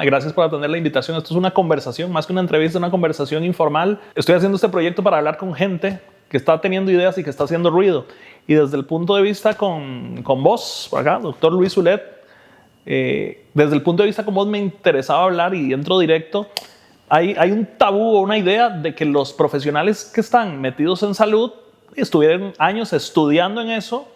Gracias por atender la invitación. Esto es una conversación, más que una entrevista, una conversación informal. Estoy haciendo este proyecto para hablar con gente que está teniendo ideas y que está haciendo ruido. Y desde el punto de vista con vos, por acá, doctor Luis Ulet, desde el punto de vista con vos me interesaba hablar y entro directo. Hay un tabú o una idea de que los profesionales que están metidos en salud estuvieron años estudiando en eso,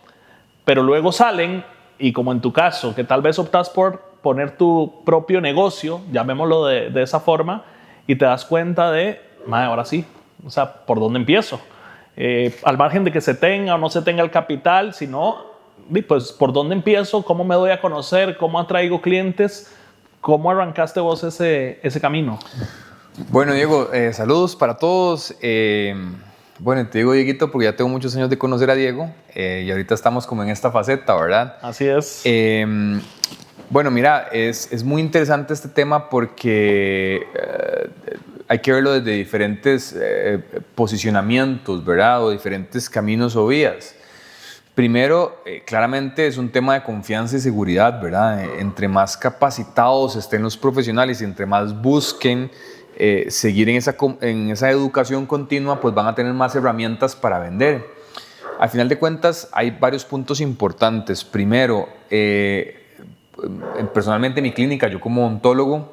pero luego salen y como en tu caso, que tal vez optas por poner tu propio negocio, llamémoslo de esa forma, y te das cuenta de, ahora sí, o sea, ¿por dónde empiezo? Al margen de que se tenga o no se tenga el capital, sino, pues, ¿por dónde empiezo? ¿Cómo me doy a conocer? ¿Cómo atraigo clientes? ¿Cómo arrancaste vos ese camino? Bueno, Diego, saludos para todos. Bueno, te digo Dieguito porque ya tengo muchos años de conocer a Diego y ahorita estamos como en esta faceta, ¿verdad? Así es. Bueno, mira, es muy interesante este tema porque hay que verlo desde diferentes posicionamientos, ¿verdad? O diferentes caminos o vías. Primero, claramente es un tema de confianza y seguridad, ¿verdad? Entre más capacitados estén los profesionales y entre más busquen seguir en esa educación continua, pues van a tener más herramientas para vender. Al final de cuentas, hay varios puntos importantes. Primero, personalmente mi clínica, yo como odontólogo,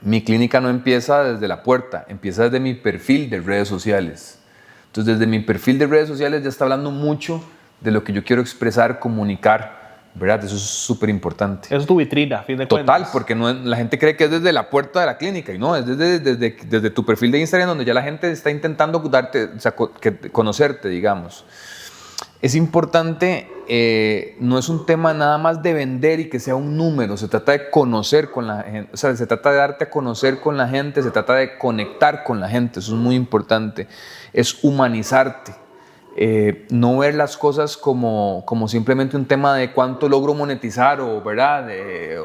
mi clínica no empieza desde la puerta, empieza desde mi perfil de redes sociales. Entonces, desde mi perfil de redes sociales ya está hablando mucho de lo que yo quiero expresar, comunicar, ¿verdad? Eso es súper importante. Es tu vitrina, a fin de cuentas. Total, porque la gente cree que es desde la puerta de la clínica y no, es desde tu perfil de Instagram donde ya la gente está intentando darte, o sea, conocerte, digamos. Es importante, no es un tema nada más de vender y que sea un número, se trata de conocer con la gente, o sea, se trata de darte a conocer con la gente, se trata de conectar con la gente, eso es muy importante, es humanizarte. No ver las cosas como simplemente un tema de cuánto logro monetizar ¿verdad?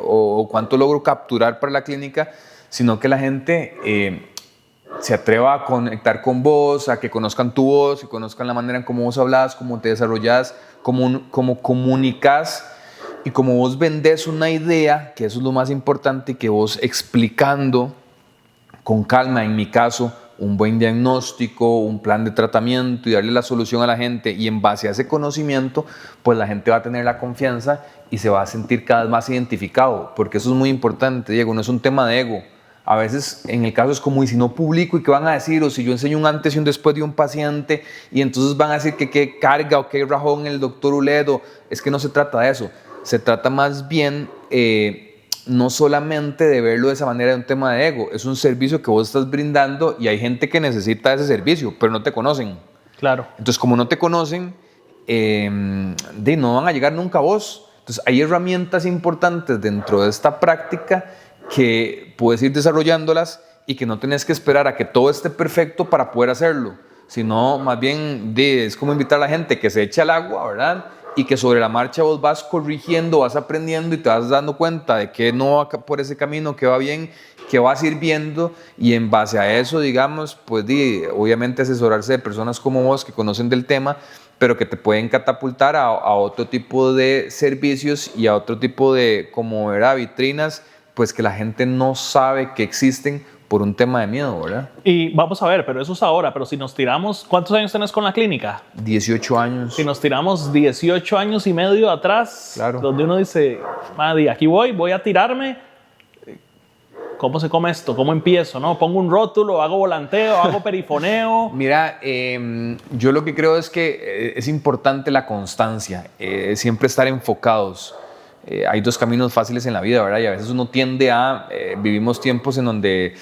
O cuánto logro capturar para la clínica, sino que la gente se atreva a conectar con vos, a que conozcan tu voz, que conozcan la manera en cómo vos hablas, cómo te desarrollas, cómo comunicas y cómo vos vendés una idea, que eso es lo más importante, que vos explicando con calma, en mi caso, un buen diagnóstico, un plan de tratamiento y darle la solución a la gente y en base a ese conocimiento, pues la gente va a tener la confianza y se va a sentir cada vez más identificado, porque eso es muy importante, Diego, no es un tema de ego. A veces en el caso es como, y si no publico, ¿y qué van a decir? O si yo enseño un antes y un después de un paciente y entonces van a decir que qué carga o qué rajón el doctor Uledo. Es que no se trata de eso, se trata más bien no solamente de verlo de esa manera, de un tema de ego, es un servicio que vos estás brindando y hay gente que necesita ese servicio, pero no te conocen. Claro. Entonces, como no te conocen, no van a llegar nunca a vos. Entonces, hay herramientas importantes dentro de esta práctica que puedes ir desarrollándolas y que no tenés que esperar a que todo esté perfecto para poder hacerlo, sino más bien es como invitar a la gente que se eche al agua, ¿verdad? Y que sobre la marcha vos vas corrigiendo, vas aprendiendo y te vas dando cuenta de que no va por ese camino, que va bien, que vas a ir viendo y en base a eso, digamos, pues obviamente asesorarse de personas como vos que conocen del tema, pero que te pueden catapultar a otro tipo de servicios y a otro tipo de, como era, vitrinas, pues que la gente no sabe que existen por un tema de miedo, ¿verdad? Y vamos a ver, pero eso es ahora, pero si nos tiramos, ¿cuántos años tenés con la clínica? 18 años. Si nos tiramos 18 años y medio atrás, claro, donde uno dice, Madi, aquí voy a tirarme, ¿cómo se come esto? ¿Cómo empiezo? ¿No? ¿Pongo un rótulo, hago volanteo, hago perifoneo? Mira, yo lo que creo es que es importante la constancia, siempre estar enfocados. Hay dos caminos fáciles en la vida, ¿verdad? Y a veces uno tiende vivimos tiempos en donde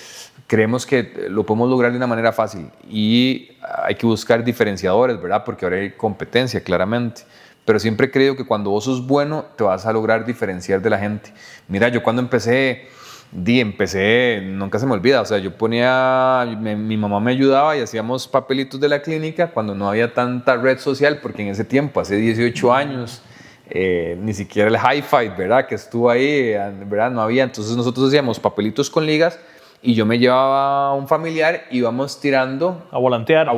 creemos que lo podemos lograr de una manera fácil y hay que buscar diferenciadores, ¿verdad? Porque ahora hay competencia, claramente. Pero siempre creo que cuando vos sos bueno, te vas a lograr diferenciar de la gente. Mira, yo cuando empecé, nunca se me olvida, o sea, yo mi mamá me ayudaba y hacíamos papelitos de la clínica cuando no había tanta red social, porque en ese tiempo, hace 18 años, ni siquiera el hi-fi, ¿verdad? Que estuvo ahí, ¿verdad? No había, entonces nosotros hacíamos papelitos con ligas y yo me llevaba a un familiar y íbamos tirando a volantear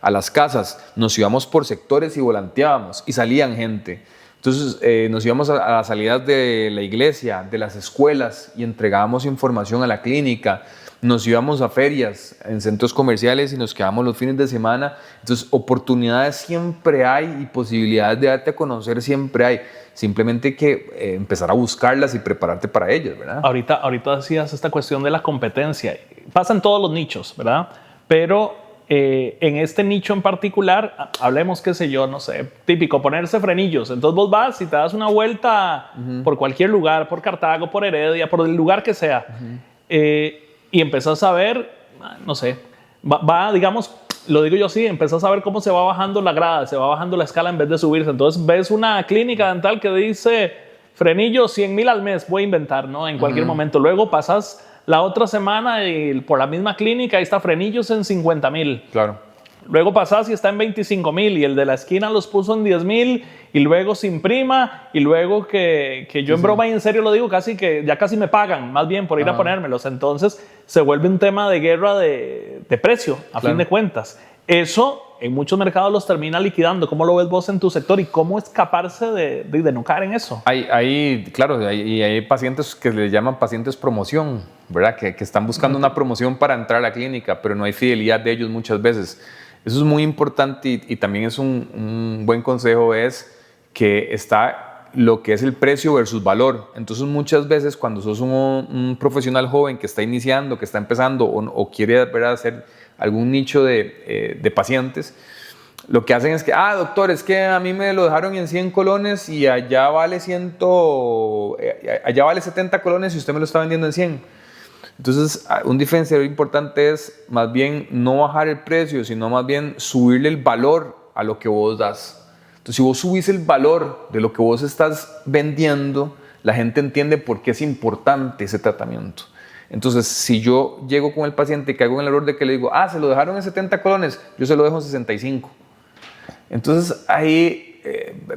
a las casas, nos íbamos por sectores y volanteábamos y salían gente. Entonces nos íbamos a las salidas de la iglesia, de las escuelas y entregábamos información a la clínica. Nos íbamos a ferias en centros comerciales y nos quedábamos los fines de semana. Entonces oportunidades siempre hay y posibilidades de darte a conocer siempre hay. Simplemente hay que empezar a buscarlas y prepararte para ellas, ¿verdad? Ahorita decías esta cuestión de la competencia. Pasa en todos los nichos, ¿verdad? Pero en este nicho en particular, hablemos, qué sé yo, no sé, típico, ponerse frenillos. Entonces vos vas y te das una vuelta por cualquier lugar, por Cartago, por Heredia, por el lugar que sea. Y empezás a ver, no sé, digamos, lo digo yo así, empezás a ver cómo se va bajando la grada, se va bajando la escala en vez de subirse. Entonces ves una clínica dental que dice frenillos 100,000 al mes, voy a inventar, ¿no? En cualquier momento. Luego pasas la otra semana y por la misma clínica ahí está frenillos en 50,000. Claro. Luego pasás y está en 25,000 y el de la esquina los puso en 10,000 y luego se imprima y luego que yo en broma y en serio lo digo, casi que ya casi me pagan más bien por ir a ponérmelos. Entonces se vuelve un tema de guerra de precio a fin de cuentas. Eso en muchos mercados los termina liquidando. ¿Cómo lo ves vos en tu sector y cómo escaparse de no caer en eso? Claro, hay pacientes que le llaman pacientes promoción, ¿verdad? Que están buscando una promoción para entrar a la clínica, pero no hay fidelidad de ellos muchas veces. Eso es muy importante y también es un buen consejo, es que está lo que es el precio versus valor. Entonces muchas veces cuando sos un profesional joven que está iniciando, que está empezando o quiere, ¿verdad?, hacer algún nicho de pacientes, lo que hacen es que, doctor, es que a mí me lo dejaron en 100 colones y allá vale 70 colones y usted me lo está vendiendo en 100. Entonces, un diferenciador importante es más bien no bajar el precio, sino más bien subirle el valor a lo que vos das. Entonces, si vos subís el valor de lo que vos estás vendiendo, la gente entiende por qué es importante ese tratamiento. Entonces, si yo llego con el paciente y caigo en el error de que le digo, se lo dejaron en 70 colones, yo se lo dejo en 65. Entonces, ahí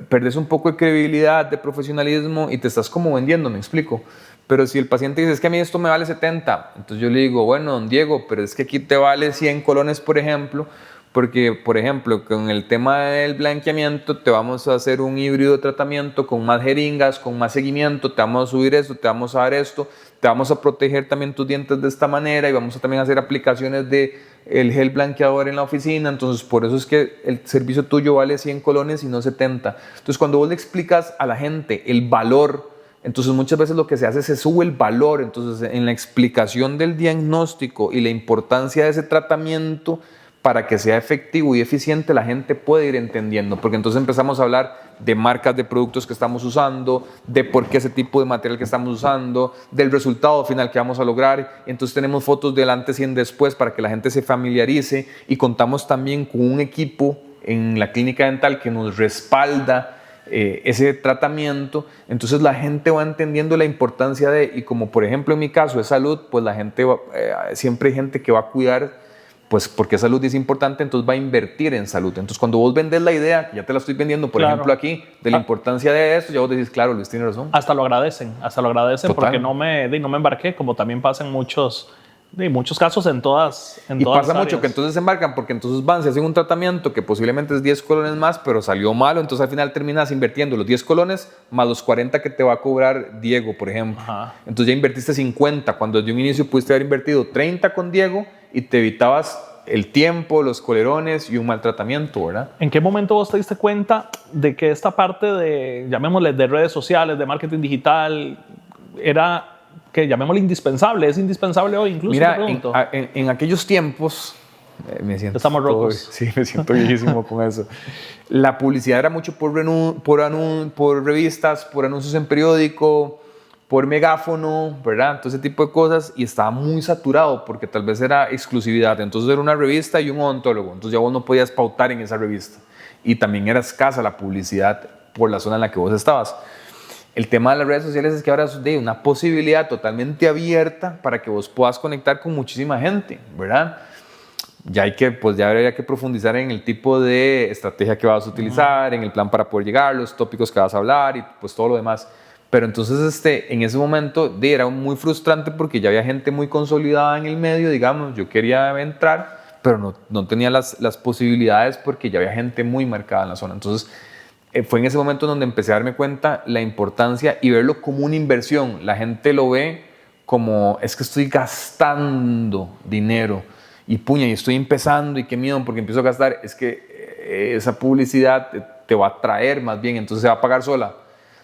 perdes un poco de credibilidad, de profesionalismo y te estás como vendiendo, ¿me explico? Pero si el paciente dice, es que a mí esto me vale 70, entonces yo le digo, bueno, don Diego, pero es que aquí te vale 100 colones, por ejemplo, porque, por ejemplo, con el tema del blanqueamiento, te vamos a hacer un híbrido de tratamiento con más jeringas, con más seguimiento, te vamos a subir esto, te vamos a dar esto, te vamos a proteger también tus dientes de esta manera y vamos a también hacer aplicaciones de el gel blanqueador en la oficina. Entonces, por eso es que el servicio tuyo vale 100 colones y no 70. Entonces, cuando vos le explicas a la gente el valor, entonces muchas veces lo que se hace es se sube el valor. Entonces, en la explicación del diagnóstico y la importancia de ese tratamiento para que sea efectivo y eficiente, la gente puede ir entendiendo, porque entonces empezamos a hablar de marcas de productos que estamos usando, de por qué ese tipo de material que estamos usando, del resultado final que vamos a lograr. Entonces tenemos fotos del antes y en después para que la gente se familiarice y contamos también con un equipo en la clínica dental que nos respalda ese tratamiento. Entonces la gente va entendiendo la importancia y como por ejemplo en mi caso de salud, pues la gente siempre hay gente que va a cuidar, pues porque salud es importante, entonces va a invertir en salud. Entonces cuando vos vendes la idea, que ya te la estoy vendiendo, por ejemplo aquí, de la importancia de esto, ya vos decís, claro, Luis tiene razón. Hasta lo agradecen Total. Porque no me embarqué, como también pasa en muchos casos en todas y pasa áreas. mucho que entonces se embarcan porque entonces van, se hacen un tratamiento que posiblemente es 10 colones más, pero salió malo, entonces al final terminas invirtiendo los 10 colones más los 40 que te va a cobrar Diego, por ejemplo. Ajá. Entonces ya invertiste 50, cuando desde un inicio pudiste haber invertido 30 con Diego y te evitabas el tiempo, los colerones y un mal tratamiento, ¿verdad? ¿En qué momento vos te diste cuenta de que esta parte de, llamémosle, de redes sociales, de marketing digital, era, que llamémosle indispensable? ¿Es indispensable hoy incluso? Mira, en aquellos tiempos, me siento... Estamos rojos. Sí, me siento viejísimo con eso. La publicidad era mucho por revistas, por anuncios en periódico, por megáfono, ¿verdad? Todo ese tipo de cosas, y estaba muy saturado porque tal vez era exclusividad. Entonces era una revista y un odontólogo, entonces ya vos no podías pautar en esa revista. Y también era escasa la publicidad por la zona en la que vos estabas. El tema de las redes sociales es que ahora es una posibilidad totalmente abierta para que vos puedas conectar con muchísima gente, ¿verdad? Ya habría que profundizar en el tipo de estrategia que vas a utilizar, en el plan para poder llegar, los tópicos que vas a hablar y pues todo lo demás. Pero entonces en ese momento era muy frustrante porque ya había gente muy consolidada en el medio, digamos, yo quería entrar, pero no tenía las posibilidades porque ya había gente muy marcada en la zona. Entonces fue en ese momento donde empecé a darme cuenta la importancia y verlo como una inversión. La gente lo ve como, es que estoy gastando dinero y puña, y estoy empezando y qué miedo porque empiezo a gastar. Es que esa publicidad te va a traer más bien, entonces se va a pagar sola.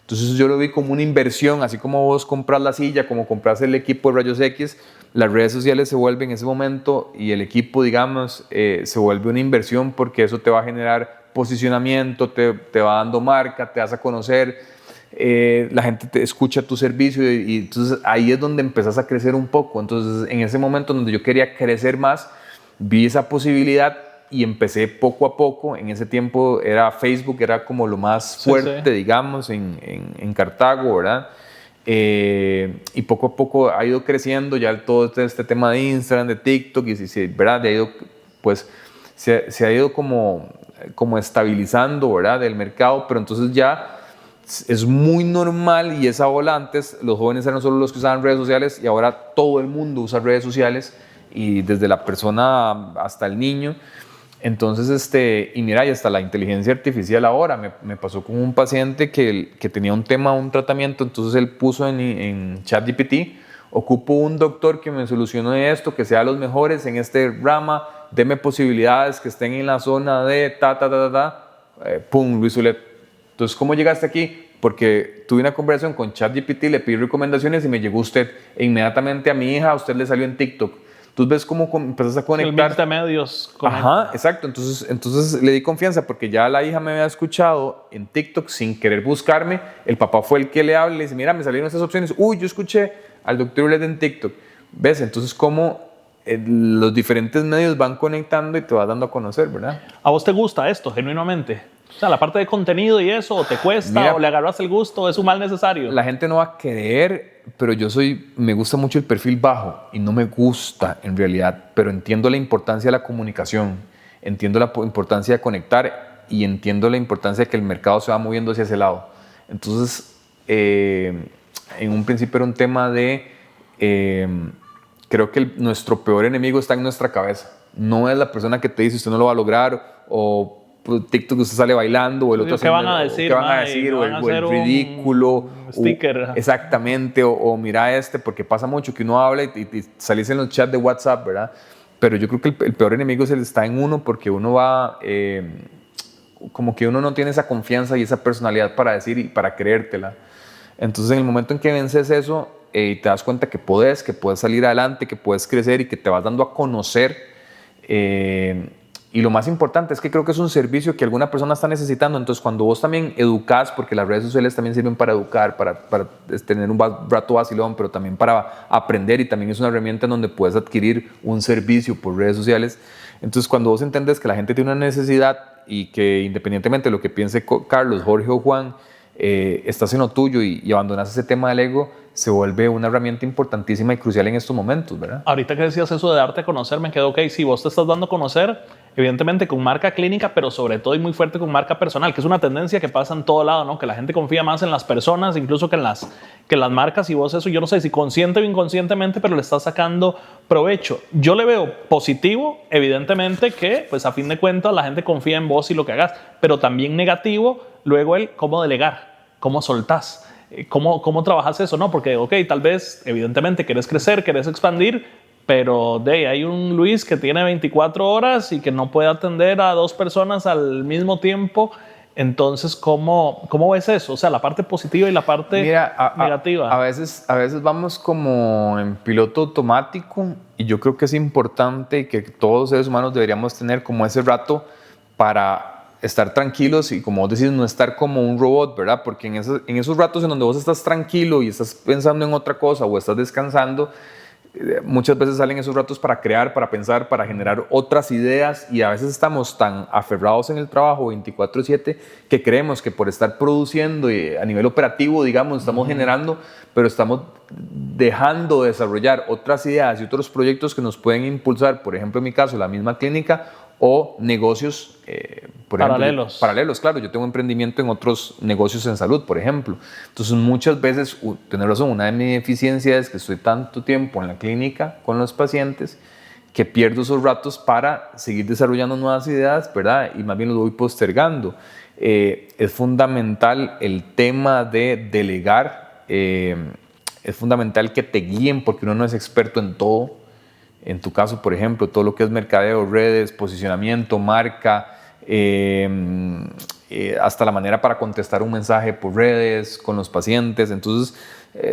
Entonces yo lo vi como una inversión, así como vos compras la silla, como compras el equipo de rayos X, las redes sociales se vuelven en ese momento y el equipo, digamos, se vuelve una inversión porque eso te va a generar posicionamiento, te va dando marca, te vas a conocer, la gente te escucha tu servicio y entonces ahí es donde empezás a crecer un poco. Entonces en ese momento donde yo quería crecer más, vi esa posibilidad y empecé poco a poco. En ese tiempo era Facebook, era como lo más fuerte, digamos, en Cartago, ¿verdad? Y poco a poco ha ido creciendo ya todo este tema de Instagram, de TikTok, y ¿verdad? Ha ido, pues, se ha ido como estabilizando, ¿verdad? Del mercado, pero entonces ya es muy normal y esa ola antes, los jóvenes eran solo los que usaban redes sociales y ahora todo el mundo usa redes sociales y desde la persona hasta el niño. Entonces, y mira, y hasta la inteligencia artificial ahora, me pasó con un paciente que tenía un tema, un tratamiento, entonces él puso en ChatGPT, ocupo un doctor que me solucione esto, que sea los mejores en este rama, deme posibilidades que estén en la zona de pum, Luis Ulet. Entonces, ¿cómo llegaste aquí? Porque tuve una conversación con ChatGPT, le pedí recomendaciones y me llegó usted. E inmediatamente a mi hija, a usted le salió en TikTok. Tú ves cómo empezás a conectar. El medios. Ajá, exacto. Entonces le di confianza porque ya la hija me había escuchado en TikTok sin querer buscarme. El papá fue el que le habla y le dice, mira, me salieron estas opciones. Uy, yo escuché al doctor Ulet en TikTok. ¿Ves? Entonces, cómo los diferentes medios van conectando y te vas dando a conocer, ¿verdad? ¿A vos te gusta esto, genuinamente? O sea, la parte de contenido y eso, ¿o te cuesta? Mira, ¿o le agarras el gusto? ¿Es un mal necesario? La gente no va a creer, pero me gusta mucho el perfil bajo y no me gusta en realidad, pero entiendo la importancia de la comunicación, entiendo la importancia de conectar y entiendo la importancia de que el mercado se va moviendo hacia ese lado. Entonces, en un principio era un tema de, creo que nuestro peor enemigo está en nuestra cabeza. No es la persona que te dice usted no lo va a lograr o TikTok usted sale bailando o el otro ¿Qué van a decir? ¿Qué van a decir? O el ridículo. Sticker. Exactamente. O mira porque pasa mucho que uno habla y salís en los chats de WhatsApp, ¿verdad? Pero yo creo que el peor enemigo está en uno porque uno va, como que uno no tiene esa confianza y esa personalidad para decir y para creértela. Entonces en el momento en que vences eso y te das cuenta que puedes salir adelante, que puedes crecer y que te vas dando a conocer, y lo más importante es que creo que es un servicio que alguna persona está necesitando. Entonces, cuando vos también educás, porque las redes sociales también sirven para educar, para tener un rato vacilón, pero también para aprender y también es una herramienta en donde puedes adquirir un servicio por redes sociales. Entonces, cuando vos entendés que la gente tiene una necesidad y que independientemente de lo que piense Carlos, Jorge o Juan, estás en lo tuyo y abandonas ese tema del ego, se vuelve una herramienta importantísima y crucial en estos momentos, ¿verdad? Ahorita que decías eso de darte a conocer, me quedó ok, si vos te estás dando a conocer, evidentemente con marca clínica, pero sobre todo y muy fuerte con marca personal, que es una tendencia que pasa en todo lado, ¿no? Que la gente confía más en las personas, incluso que en las marcas, y vos eso, yo no sé si consciente o inconscientemente, pero le estás sacando provecho. Yo le veo positivo, evidentemente, que pues a fin de cuentas la gente confía en vos y lo que hagas, pero también negativo, luego el cómo delegar, cómo soltás. ¿Cómo trabajas eso? ¿No? Porque, ok, tal vez, evidentemente, querés crecer, querés expandir, pero hay un Luis que tiene 24 horas y que no puede atender a 2 personas al mismo tiempo. Entonces, ¿cómo ves eso? O sea, la parte positiva y la parte negativa. A veces vamos como en piloto automático y yo creo que es importante que todos los seres humanos deberíamos tener como ese rato para estar tranquilos y, como vos decís, no estar como un robot, ¿verdad? Porque en esos ratos en donde vos estás tranquilo y estás pensando en otra cosa o estás descansando, muchas veces salen esos ratos para crear, para pensar, para generar otras ideas y a veces estamos tan aferrados en el trabajo 24/7 que creemos que por estar produciendo y a nivel operativo, digamos, estamos generando, pero estamos dejando de desarrollar otras ideas y otros proyectos que nos pueden impulsar, por ejemplo, en mi caso, la misma clínica o negocios por ejemplo, paralelos, claro. Yo tengo emprendimiento en otros negocios en salud, por ejemplo. Entonces, muchas veces, tener razón, una de mis deficiencias es que estoy tanto tiempo en la clínica con los pacientes que pierdo esos ratos para seguir desarrollando nuevas ideas, ¿verdad? Y más bien los voy postergando. es fundamental el tema de delegar, es fundamental que te guíen porque uno no es experto en todo. En tu caso, por ejemplo, todo lo que es mercadeo, redes, posicionamiento, marca, hasta la manera para contestar un mensaje por redes, con los pacientes. Entonces,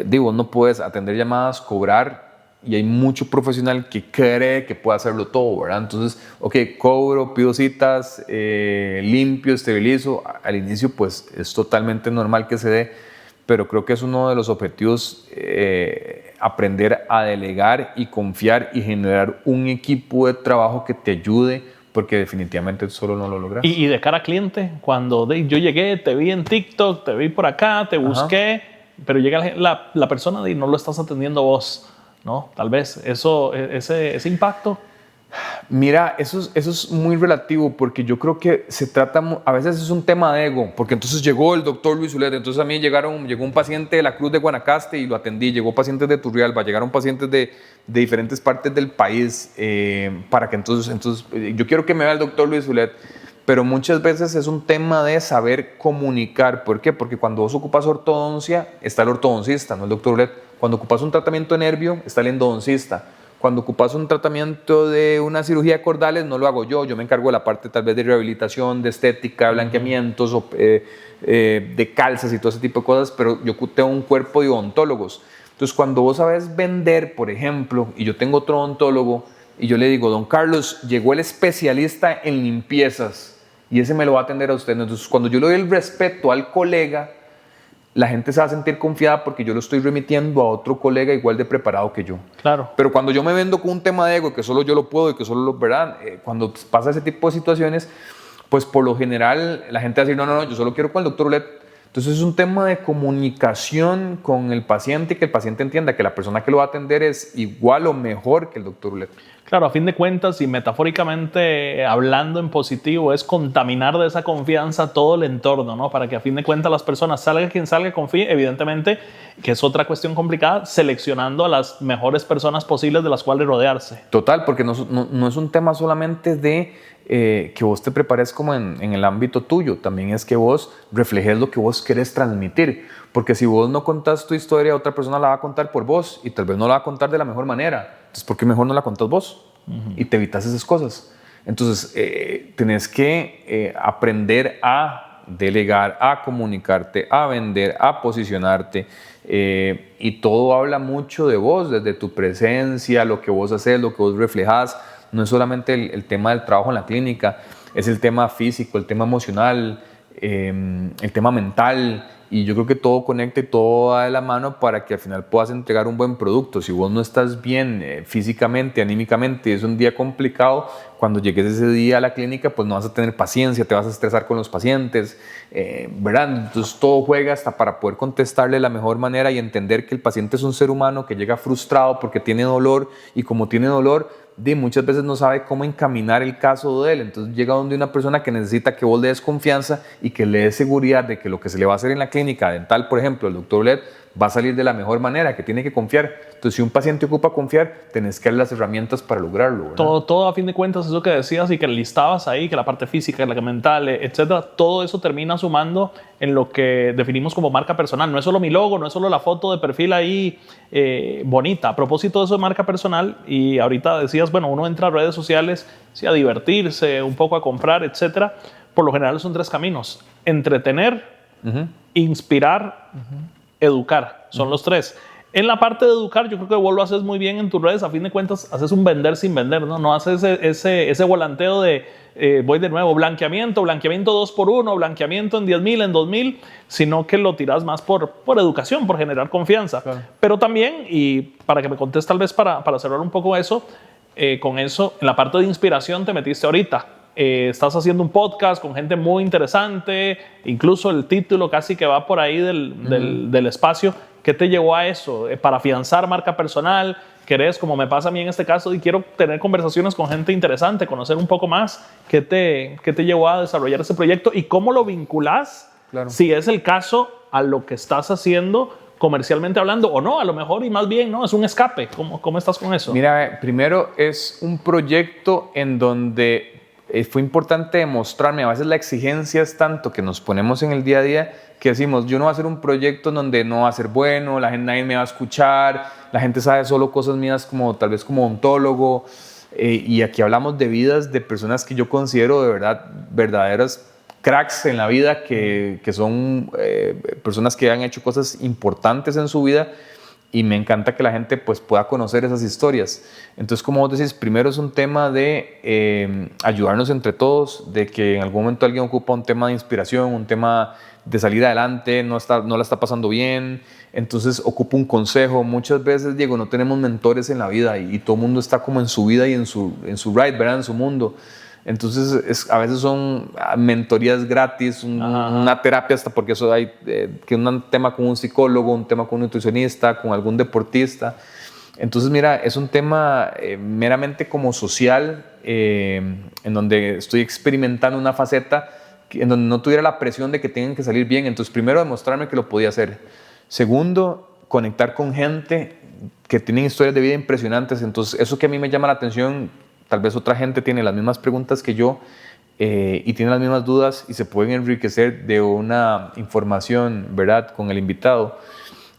digo, no puedes atender llamadas, cobrar, y hay mucho profesional que cree que puede hacerlo todo, ¿verdad? Entonces, ok, cobro, pido citas, limpio, esterilizo. Al inicio, pues, es totalmente normal que se dé, pero creo que es uno de los objetivos, aprender a delegar y confiar y generar un equipo de trabajo que te ayude, porque definitivamente solo no lo logras. Y de cara a cliente, cuando yo llegué, te vi en TikTok, te vi por acá, te busqué, pero llega la persona y no lo estás atendiendo vos, ¿no? Tal vez ese impacto. Mira, eso es muy relativo, porque yo creo que se trata, a veces es un tema de ego, porque entonces llegó el doctor Luis Ulet, entonces a mí llegó un paciente de la Cruz de Guanacaste y lo atendí, llegó pacientes de Turrialba, llegaron pacientes de diferentes partes del país, para que entonces yo quiero que me vea el doctor Luis Ulet, pero muchas veces es un tema de saber comunicar. ¿Por qué? Porque cuando vos ocupas ortodoncia, está el ortodoncista, no el doctor Ulet. Cuando ocupas un tratamiento de nervio, está el endodoncista. Cuando ocupas un tratamiento de una cirugía de cordales, no lo hago yo me encargo de la parte tal vez de rehabilitación, de estética, de blanqueamientos, de calzas y todo ese tipo de cosas, pero yo tengo un cuerpo de odontólogos. Entonces, cuando vos sabes vender, por ejemplo, y yo tengo otro odontólogo, y yo le digo, don Carlos, llegó el especialista en limpiezas, y ese me lo va a atender a usted. Entonces, cuando yo le doy el respeto al colega, la gente se va a sentir confiada porque yo lo estoy remitiendo a otro colega igual de preparado que yo. Claro. Pero cuando yo me vendo con un tema de ego, que solo yo lo puedo y que solo lo verán, cuando pasa ese tipo de situaciones, pues por lo general la gente va a decir, no, yo solo quiero con el doctor Ulet. Entonces es un tema de comunicación con el paciente y que el paciente entienda que la persona que lo va a atender es igual o mejor que el doctor Ulet. Claro, a fin de cuentas y metafóricamente hablando en positivo, es contaminar de esa confianza todo el entorno, ¿no? Para que a fin de cuentas las personas, salga quien salga, confíe, evidentemente, que es otra cuestión complicada, seleccionando a las mejores personas posibles de las cuales rodearse. Total, porque no es un tema solamente de que vos te prepares como en el ámbito tuyo, también es que vos reflejes lo que vos querés transmitir, porque si vos no contás tu historia, otra persona la va a contar por vos y tal vez no la va a contar de la mejor manera. Entonces, ¿por qué mejor no la contás vos? Y te evitas esas cosas. Entonces, tenés que aprender a delegar, a comunicarte, a vender, a posicionarte, y todo habla mucho de vos, desde tu presencia, lo que vos haces, lo que vos reflejás. No es solamente el tema del trabajo en la clínica, es el tema físico, el tema emocional, el tema mental, y yo creo que todo conecta y todo va de la mano para que al final puedas entregar un buen producto. Si vos no estás bien físicamente, anímicamente, y es un día complicado, cuando llegues ese día a la clínica, pues no vas a tener paciencia, te vas a estresar con los pacientes, ¿verdad? Entonces todo juega hasta para poder contestarle de la mejor manera y entender que el paciente es un ser humano que llega frustrado porque tiene dolor, y como tiene dolor, muchas veces no sabe cómo encaminar el caso de él. Entonces llega donde una persona que necesita que vos le des confianza y que le des seguridad de que lo que se le va a hacer en la clínica dental, por ejemplo, el doctor Ulet, va a salir de la mejor manera, que tiene que confiar. Entonces, si un paciente ocupa confiar, tenés que darle las herramientas para lograrlo, ¿verdad? Todo a fin de cuentas, eso que decías y que listabas ahí, que la parte física, la mental, etcétera, todo eso termina sumando en lo que definimos como marca personal. No es solo mi logo, no es solo la foto de perfil ahí bonita. A propósito de eso de marca personal, y ahorita decías, bueno, uno entra a redes sociales, sí, a divertirse, un poco a comprar, etcétera. Por lo general son 3 caminos: entretener, inspirar, educar. Son los 3. En la parte de educar, yo creo que vos lo haces muy bien en tus redes. A fin de cuentas, haces un vender sin vender, ¿no? No haces ese volanteo de voy de nuevo, blanqueamiento 2x1, blanqueamiento en 10,000, en 2,000, sino que lo tiras más por educación, por generar confianza. Claro. Pero también, y para que me contestes tal vez para cerrar un poco eso, con eso, en la parte de inspiración te metiste ahorita. Estás haciendo un podcast con gente muy interesante, incluso el título casi que va por ahí del espacio. ¿Qué te llevó a eso? Para afianzar marca personal, ¿querés, como me pasa a mí en este caso, y quiero tener conversaciones con gente interesante, conocer un poco más? ¿Qué te llevó a desarrollar ese proyecto y cómo lo vinculás, claro, si es el caso, a lo que estás haciendo comercialmente hablando, o no, a lo mejor, y más bien, ¿no? Es un escape. ¿Cómo estás con eso? Mira, primero es un proyecto en donde fue importante demostrarme. A veces la exigencia es tanto que nos ponemos en el día a día que decimos, yo no voy a hacer un proyecto donde no va a ser bueno, la gente, nadie me va a escuchar, la gente sabe solo cosas mías como tal vez como ontólogo, y aquí hablamos de vidas de personas que yo considero de verdad verdaderas cracks en la vida, que son personas que han hecho cosas importantes en su vida, y me encanta que la gente pues pueda conocer esas historias. Entonces, como vos decís, primero es un tema de ayudarnos entre todos, de que en algún momento alguien ocupa un tema de inspiración, un tema de salir adelante, no la está pasando bien, entonces ocupa un consejo. Muchas veces, Diego, no tenemos mentores en la vida y todo el mundo está como en su vida y en su ride, ¿verdad? En su mundo. Entonces, a veces son mentorías gratis, una terapia, hasta porque eso hay que un tema con un psicólogo, un tema con un nutricionista, con algún deportista. Entonces, mira, es un tema meramente como social, en donde estoy experimentando una faceta en donde no tuviera la presión de que tengan que salir bien. Entonces, primero, demostrarme que lo podía hacer. Segundo, conectar con gente que tienen historias de vida impresionantes. Entonces, eso que a mí me llama la atención, tal vez otra gente tiene las mismas preguntas que yo y tiene las mismas dudas y se pueden enriquecer de una información, ¿verdad?, con el invitado.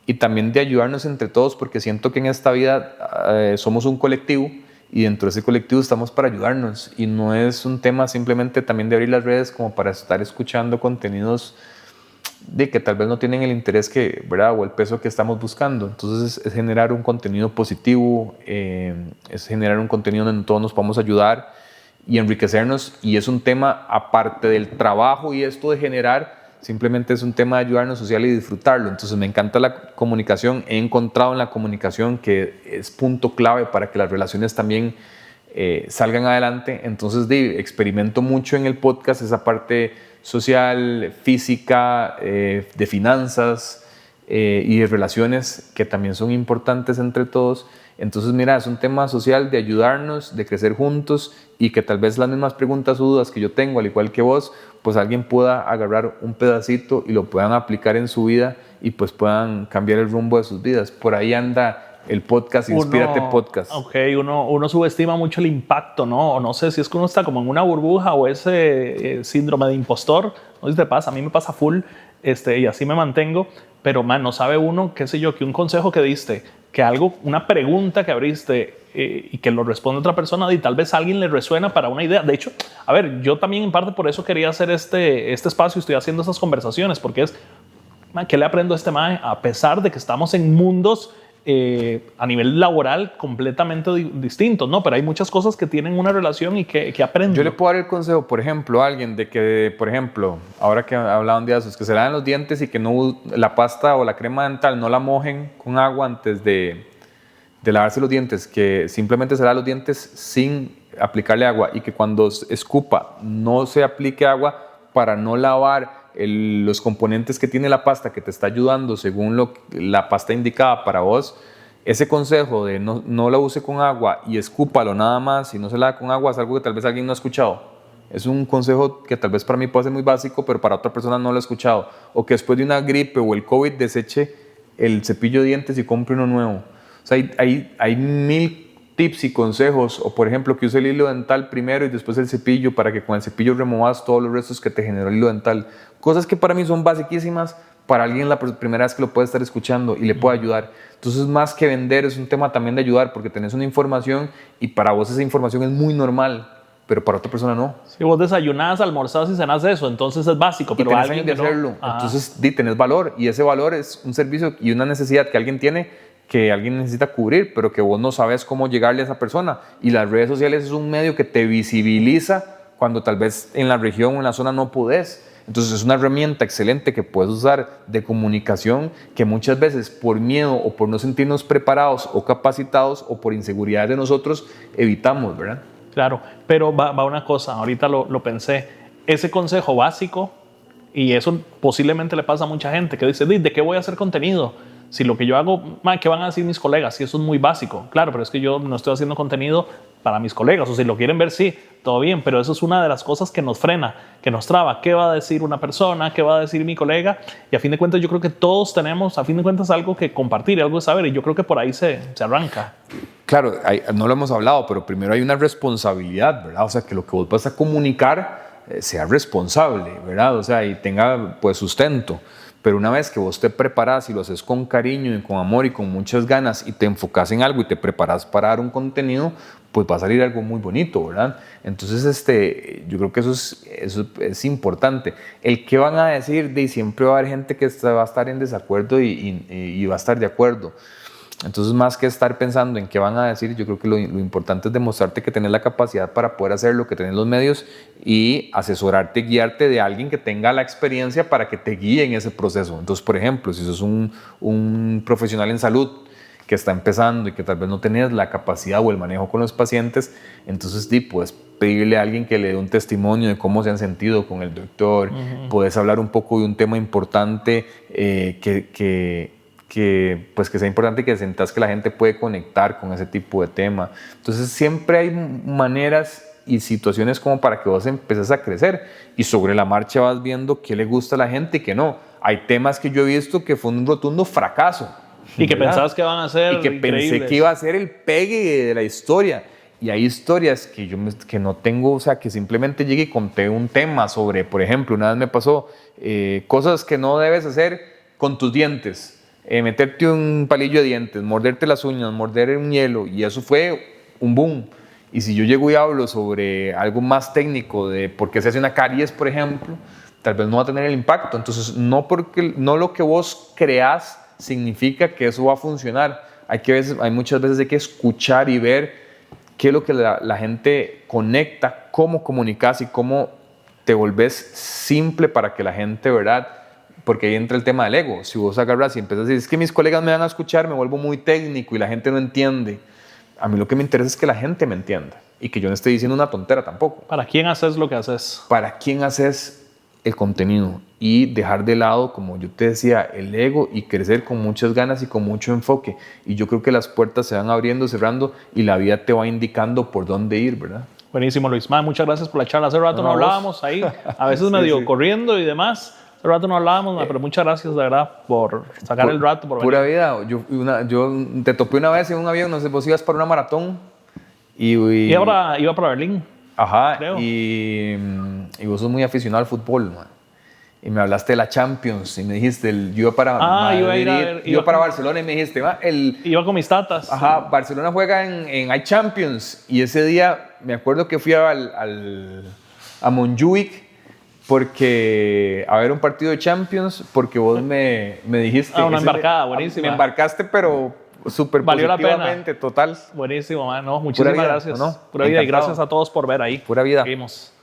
Y también de ayudarnos entre todos, porque siento que en esta vida somos un colectivo y dentro de ese colectivo estamos para ayudarnos. Y no es un tema simplemente también de abrir las redes como para estar escuchando contenidos de que tal vez no tienen el interés que, ¿verdad?, o el peso que estamos buscando. Entonces es generar un contenido positivo, es generar un contenido donde todos nos podamos ayudar y enriquecernos, y es un tema aparte del trabajo y esto de generar, simplemente es un tema de ayudarnos social y disfrutarlo. Entonces me encanta la comunicación, he encontrado en la comunicación que es punto clave para que las relaciones también salgan adelante. Entonces experimento mucho en el podcast esa parte social, física, de finanzas y de relaciones que también son importantes entre todos. Entonces, mira, es un tema social de ayudarnos, de crecer juntos y que tal vez las mismas preguntas o dudas que yo tengo, al igual que vos, pues alguien pueda agarrar un pedacito y lo puedan aplicar en su vida y pues puedan cambiar el rumbo de sus vidas. Por ahí anda el podcast, Inspírate Podcast. Ok, uno subestima mucho el impacto, ¿no? O no sé si es que uno está como en una burbuja o ese síndrome de impostor. No sé si te pasa, a mí me pasa full y así me mantengo. Pero, man, no sabe uno, qué sé yo, que un consejo que diste, que algo, una pregunta que abriste y que lo responde otra persona y tal vez a alguien le resuena para una idea. De hecho, a ver, yo también en parte por eso quería hacer este espacio y estoy haciendo esas conversaciones, porque es, man, ¿qué le aprendo a este mae? A pesar de que estamos en mundos a nivel laboral completamente distintos, ¿no? Pero hay muchas cosas que tienen una relación y que aprendo. Yo le puedo dar el consejo, por ejemplo, a alguien de que, por ejemplo, ahora que hablaban de esos, que se laven los dientes y que no, la pasta o la crema dental no la mojen con agua antes de lavarse los dientes, que simplemente se laven los dientes sin aplicarle agua y que cuando escupa no se aplique agua para no lavar los componentes que tiene la pasta que te está ayudando según la pasta indicada para vos. Ese consejo de no la use con agua y escúpalo nada más y no se lave con agua es algo que tal vez alguien no ha escuchado. Es un consejo que tal vez para mí puede ser muy básico, pero para otra persona no lo ha escuchado. O que después de una gripe o el COVID deseche el cepillo de dientes y compre uno nuevo. O sea, hay mil tips y consejos, o por ejemplo que use el hilo dental primero y después el cepillo para que con el cepillo removas todos los restos que te generó el hilo dental. Cosas que para mí son basiquísimas, para alguien la primera vez que lo puede estar escuchando y le puede ayudar. Entonces, más que vender, es un tema también de ayudar, porque tenés una información y para vos esa información es muy normal, pero para otra persona no. Si vos desayunás, almorzás y cenás eso, entonces es básico, pero tenés años de hacerlo, entonces tenés valor, y ese valor es un servicio y una necesidad que alguien tiene, que alguien necesita cubrir, pero que vos no sabes cómo llegarle a esa persona. Y las redes sociales es un medio que te visibiliza cuando tal vez en la región o en la zona no podés. Entonces es una herramienta excelente que puedes usar de comunicación que muchas veces por miedo o por no sentirnos preparados o capacitados o por inseguridad de nosotros evitamos, ¿verdad? Claro, pero va una cosa, ahorita lo pensé, ese consejo básico, y eso posiblemente le pasa a mucha gente que dice, ¿de qué voy a hacer contenido? Si lo que yo hago, ¿qué van a decir mis colegas? Si eso es muy básico, claro, pero es que yo no estoy haciendo contenido para mis colegas, o si lo quieren ver, sí, todo bien, pero eso es una de las cosas que nos frena, que nos traba. ¿Qué va a decir una persona? ¿Qué va a decir mi colega? Y a fin de cuentas yo creo que todos tenemos, a fin de cuentas, algo que compartir, algo que saber, y yo creo que por ahí se arranca. Claro, no lo hemos hablado, pero primero hay una responsabilidad, ¿verdad? O sea, que lo que vos vas a comunicar sea responsable, ¿verdad? O sea, y tenga pues sustento. Pero una vez que vos te preparás y lo haces con cariño y con amor y con muchas ganas y te enfocas en algo y te preparas para dar un contenido, pues va a salir algo muy bonito, ¿verdad? Entonces, yo creo que eso es importante. El qué van a decir, siempre va a haber gente que va a estar en desacuerdo y va a estar de acuerdo. Entonces, más que estar pensando en qué van a decir, yo creo que lo importante es demostrarte que tenés la capacidad para poder hacer lo que tenés los medios y asesorarte, guiarte de alguien que tenga la experiencia para que te guíe en ese proceso. Entonces, por ejemplo, si sos un profesional en salud que está empezando y que tal vez no tenés la capacidad o el manejo con los pacientes, entonces puedes pedirle a alguien que le dé un testimonio de cómo se han sentido con el doctor, puedes hablar un poco de un tema importante que sea importante y que sientas que la gente puede conectar con ese tipo de tema. Entonces siempre hay maneras y situaciones como para que vos empieces a crecer y sobre la marcha vas viendo qué le gusta a la gente y qué no. Hay temas que yo he visto que fue un rotundo fracaso. Y que pensabas que van a ser y que increíbles. Pensé que iba a ser el pegue de la historia. Y hay historias que no tengo, o sea, que simplemente llegué y conté un tema sobre, por ejemplo, una vez me pasó cosas que no debes hacer con tus dientes. Meterte un palillo de dientes, morderte las uñas, morder un hielo, y eso fue un boom. Y si yo llego y hablo sobre algo más técnico de por qué se hace una caries, por ejemplo, tal vez no va a tener el impacto. Entonces, no lo que vos creás significa que eso va a funcionar. Hay muchas veces hay que escuchar y ver qué es lo que la gente conecta, cómo comunicas y cómo te volvés simple para que la gente, ¿verdad? Porque ahí entra el tema del ego. Si vos agarras y empiezas a decir, es que mis colegas me van a escuchar, me vuelvo muy técnico y la gente no entiende. A mí lo que me interesa es que la gente me entienda y que yo no esté diciendo una tontera tampoco. ¿Para quién haces lo que haces? ¿Para quién haces el contenido? Y dejar de lado, como yo te decía, el ego y crecer con muchas ganas y con mucho enfoque. Y yo creo que las puertas se van abriendo, cerrando y la vida te va indicando por dónde ir, ¿verdad? Buenísimo, Luis. Muchas gracias por la charla. Hace rato no hablábamos ahí, a veces medio corriendo y demás. Hace rato no hablábamos, pero muchas gracias de verdad por sacar el rato. Por pura vida. Yo te topé una vez en un avión, no sé, vos ibas para una maratón. Y ahora iba para Berlín. Ajá, y vos sos muy aficionado al fútbol, man. Y me hablaste de la Champions y me dijiste, yo iba para Madrid, iba para Barcelona y me dijiste, iba con mis tatas. Ajá, Barcelona juega en hay Champions. Y ese día me acuerdo que fui a Montjuic porque a ver un partido de Champions, porque vos me dijiste... una embarcada, buenísima. Me embarcaste, pero súper positivamente, valió la pena. Total. Buenísimo, man. No, muchísimas gracias. ¿No? Pura vida y gracias a todos por ver ahí. Pura vida. Seguimos.